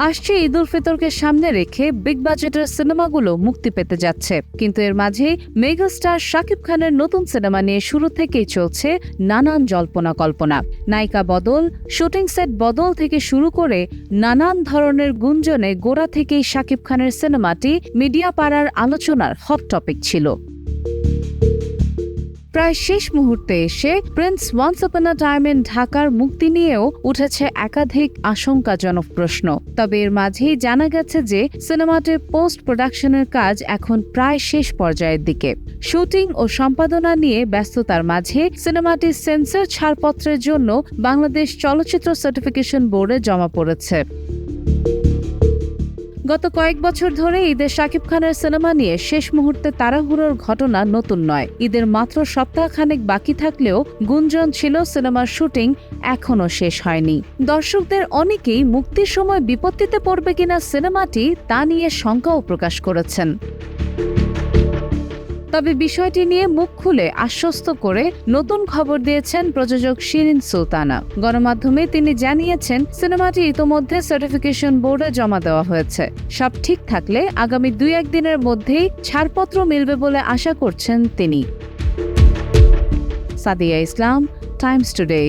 আসছে ঈদ উল ফিতরকে সামনে রেখে বিগ বাজেটের সিনেমাগুলো মুক্তি পেতে যাচ্ছে, কিন্তু এর মাঝেই মেগাস্টার শাকিব খানের নতুন সিনেমা নিয়ে শুরু থেকেই চলছে নানান জল্পনা কল্পনা। নায়িকা বদল, শুটিং সেট বদল থেকে শুরু করে নানান ধরনের গুঞ্জনে গোড়া থেকেই শাকিব খানের সিনেমাটি মিডিয়া পাড়ার আলোচনার হট টপিক ছিল। প্রায় শেষ মুহূর্তে এসে Prince once upon a time in ঢাকার মুক্তি নিয়েও উঠেছে একাধিক আশঙ্কাজনক প্রশ্ন। তবে এর মাঝেই জানা গেছে যে সিনেমাটির পোস্ট প্রোডাকশনের কাজ এখন প্রায় শেষ পর্যায়ের দিকে। শুটিং ও সম্পাদনা নিয়ে ব্যস্ততার মাঝে সিনেমাটি সেন্সর ছাড়পত্রের জন্য বাংলাদেশ চলচ্চিত্র সার্টিফিকেশন বোর্ডে জমা পড়েছে। গত কয়েক বছর ধরে ঈদে শাকিব খানের সিনেমা নিয়ে শেষ মুহূর্তে তাড়াহুড়োর ঘটনা নতুন নয়। ঈদের মাত্র সপ্তাহখানেক বাকি থাকলেও গুঞ্জন ছিল সিনেমার শুটিং এখনও শেষ হয়নি। দর্শকদের অনেকেই মুক্তির সময় বিপত্তিতে পড়বে কিনা সিনেমাটি তা নিয়ে শঙ্কাও প্রকাশ করেছেন। তবে বিষয়টি নিয়ে মুখ খুলে আশ্বস্ত করে নতুন খবর দিয়েছেন প্রযোজক শিরিন সুলতানা। গণমাধ্যমে তিনি জানিয়েছেন, সিনেমাটি ইতোমধ্যে সার্টিফিকেশন বোর্ডে জমা দেওয়া হয়েছে। সব ঠিক থাকলে আগামী 2-1 দিনের মধ্যেই ছাড়পত্র মিলবে বলে আশা করছেন তিনি। সাদিয়া ইসলাম, টাইমস টুডে।